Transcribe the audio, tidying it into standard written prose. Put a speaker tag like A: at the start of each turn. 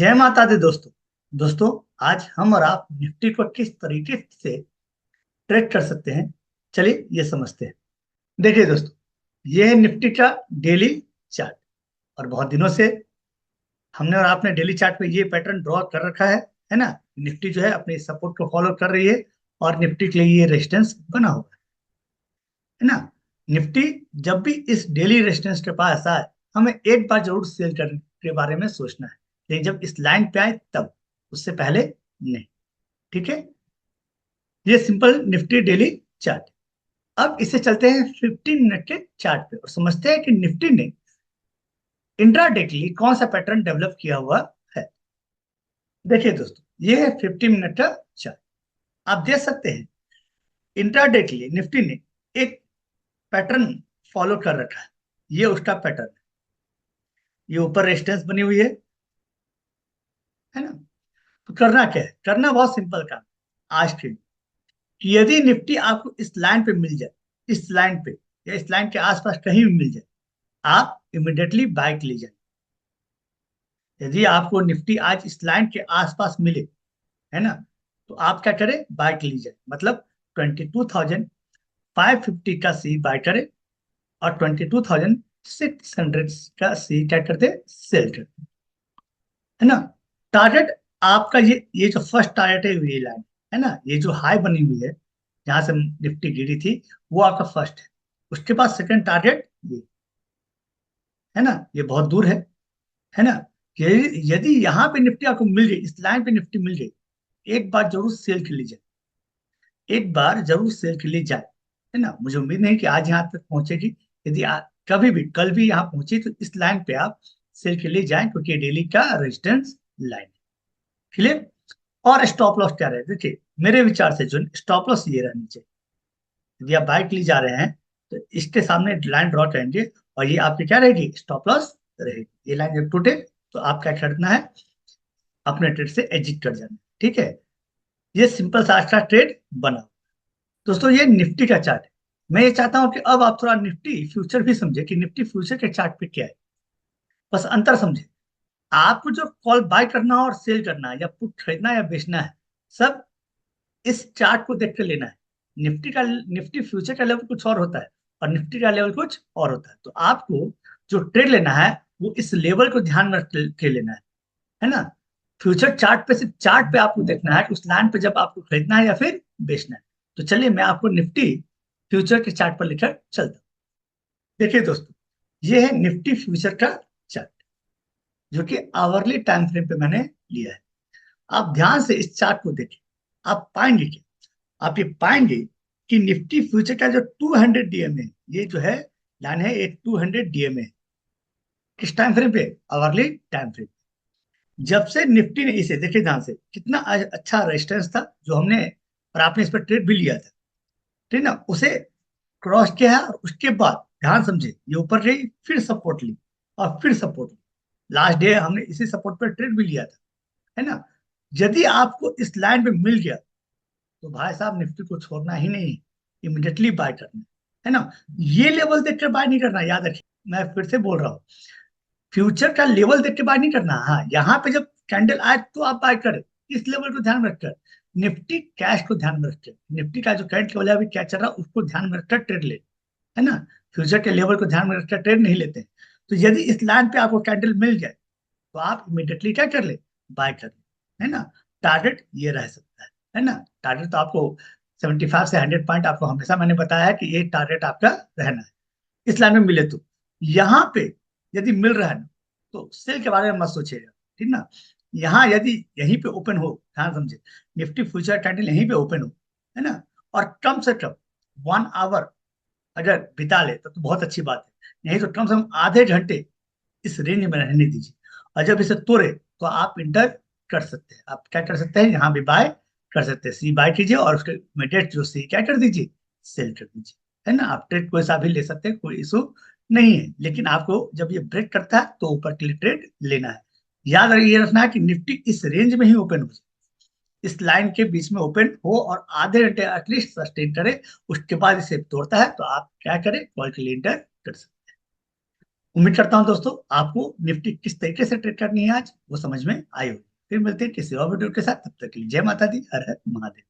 A: जय माता दी दोस्तों। दोस्तों, आज हम और आप निफ्टी को किस तरीके से ट्रेड कर सकते हैं, चलिए ये समझते हैं। देखिए दोस्तों, ये है निफ्टी का डेली चार्ट। और बहुत दिनों से हमने और आपने डेली चार्ट पे ये पैटर्न ड्रॉ कर रखा है ना। निफ्टी जो है अपने सपोर्ट को फॉलो कर रही है और निफ्टी के लिए ये रेजिस्टेंस बना हुआ है ना। निफ्टी जब भी इस डेली रेजिस्टेंस के पास आए, हमें एक बार जरूर सेल करने के बारे में सोचना है, लेकिन जब इस लाइन पे आए तब, उससे पहले नहीं। ठीक है, ये सिंपल निफ्टी डेली चार्ट। अब इसे चलते हैं 15 मिनट के चार्ट पे और समझते हैं कि निफ्टी ने इंट्राडे के लिए कौन सा पैटर्न डेवलप किया हुआ है। देखिए दोस्तों, ये है 15 मिनट का चार्ट। आप देख सकते हैं इंट्राडे के लिए निफ्टी ने एक पैटर्न फॉलो कर रखा है। ये उसका पैटर्न है। ये ऊपर रेजिस्टेंस बनी हुई है ना। तो करना क्या है, करना बहुत सिंपल काम आज के लिए। कि यदि निफ्टी आपको इस लाइन पे मिल जाए, इस लाइन पे या इस लाइन के आसपास कहीं भी मिल जाए, आप इमिडिएटली बाय के लिए जाए। यदि आपको निफ्टी आज इस लाइन के आसपास मिले, है ना, तो आप क्या करें, बाय के लिए जाए। मतलब 22,550 का सी बाय करें और 22,600 का सी क्या करते, सेल करते, है ना। टारगेट आपका ये जो फर्स्ट टारगेट है, ये लाइन है ना, ये जो हाई बनी हुई है जहां से निफ्टी गिरी थी, वो आपका फर्स्ट है। उसके बाद सेकंड टारगेट ये है ना, ये बहुत दूर है ना। यदि यहाँ पे निफ्टी आपको मिल गई, इस लाइन पे निफ्टी मिल गई, एक बार जरूर सेल कर लीजिए। एक बार जरूर सेल कर ली जाए, है ना। मुझे उम्मीद नहीं कि आज यहाँ तक पहुंचेगी। यदि कभी भी कल भी यहाँ पहुंची तो इस लाइन पे आप सेल के लिए जाएं, क्योंकि ये डेली का रेजिस्टेंस लाइन है। क्लियर। और स्टॉप लॉस क्या रहे, देखिए मेरे विचार से जो स्टॉप लॉस ये रहनी चाहिए। यदि आप बाइक लिए जा रहे हैं तो इसके सामने लाइन ड्रॉ करेंगे और ये आपकी क्या रहेगी, स्टॉप लॉस रहेगी। ये लाइन जब टूटे तो आप क्या करना है, अपने ट्रेड से एग्जिट कर जाना है। ठीक है, ये सिंपल सा आज का ट्रेड बना। दोस्तों, ये निफ्टी का चार्ट है। मैं ये चाहता हूं कि अब आप थोड़ा निफ्टी फ्यूचर भी समझे कि निफ्टी फ्यूचर के चार्ट पे क्या है। बस अंतर समझे। आपको जो कॉल बाय करना और सेल करना है, या पुट खरीदना है या बेचना है, सब इस चार्ट को देख कर लेना है। निफ्टी फ्यूचर का लेवल कुछ और होता है और निफ्टी का लेवल कुछ और होता है। तो आपको जो ट्रेड लेना है वो इस लेवल को ध्यान में रख के लेना है ना। फ्यूचर चार्ट पे सिर्फ चार्ट पे आपको देखना है कि उस लाइन पे जब आपको खरीदना है या फिर बेचना है। तो चलिए मैं आपको निफ्टी फ्यूचर के चार्ट पर लेकर चलता हूँ। देखिए दोस्तों, ये है निफ्टी फ्यूचर का चार्ट, जो कि आवरली टाइम फ्रेम पे मैंने लिया है। आप ध्यान से इस चार्ट को देखें, आप पाएंगे कि आप ये पाएंगे कि निफ्टी फ्यूचर का जो 200 डीएमए, ये जो है लाइन है, ये 200 डीएमए किस टाइम फ्रेम पे, आवरली टाइम फ्रेम। जब से निफ्टी ने इसे, देखिए ध्यान से, कितना अच्छा रेजिस्टेंस था जो हमने और आपने इस पर ट्रेड भी लिया था, ठीक ना, उसे क्रॉस किया है और उसके बाद ध्यान समझे ये ऊपर गई, फिर सपोर्ट ली और फिर सपोर्ट ली। लास्ट डे हमने इसी सपोर्ट पर ट्रेड भी लिया था, है ना। यदि आपको इस लाइन पे मिल गया तो भाई साहब निफ्टी को छोड़ना ही नहीं, इमिडिएटली बाय करना है ना। ये लेवल देखकर बाय नहीं करना, याद रखिए, मैं फिर से बोल रहा हूँ। फ्यूचर का लेवल देख के बाय नहीं करना। हाँ, यहाँ पे जब कैंडल आए तो आप बाय करें, इस लेवल को ध्यान में रखकर। निफ्टी कैश को ध्यान में रखकर, निफ्टी का जो करंट लेवल है अभी क्या चल रहा है उसको ध्यान में रखकर ट्रेड ले, है ना। फ्यूचर के लेवल को ध्यान में रखकर ट्रेड नहीं लेते हैं। तो यदि इस लाइन पे आपको कैंडल मिल जाए तो आप इमिडिएटली क्या कर ले, बाय कर ले, है ना। टारगेट ये रह सकता है ना। टारगेट तो आपको 75 से 100 पॉइंट, आपको हमेशा मैंने बताया है कि ये टारगेट आपका रहना है। इस लाइन में मिले तो, यहाँ पे यदि मिल रहा है ना, तो सेल के बारे में मत सोचिएगा, ठीक ना। यहाँ यदि यहीं पे ओपन हो, ध्यान समझे, निफ्टी फ्यूचर कैंडल यहीं पे ओपन हो, है ना, और कम से कम 1 आवर अगर बिता ले तो बहुत अच्छी बात है। नहीं तो कम से कम आधे घंटे इस रेंज में रहने दीजिए। और जब इसे तोड़े तो आप इंटर कर सकते हैं। आप क्या कर सकते हैं, यहाँ भी बाय कर सकते हैं, सी बाय कीजिए और उसके इमीडिएट जो सी क्या कर दीजिए, सेल कर दीजिए, है ना। आप ट्रेड कोई सा भी ले सकते हैं, कोई इशू नहीं है। लेकिन आपको जब ये ब्रेक करता है तो ऊपर के लिए ट्रेड लेना है। याद ये रखना है कि निफ्टी इस रेंज में ही ओपन हो जाए, इस लाइन के बीच में ओपन हो और आधे घंटे एटलीस्ट सस्टेन करे, उसके बाद इसे तोड़ता है तो आप क्या करें, कॉल के लिए इंटर कर सकते हैं। उम्मीद करता हूं दोस्तों आपको निफ्टी किस तरीके से ट्रेड करनी है आज वो समझ में आई होगी। फिर मिलते हैं किसी और वीडियो के साथ, तब तक के लिए जय माता दी, हर हर महादेव।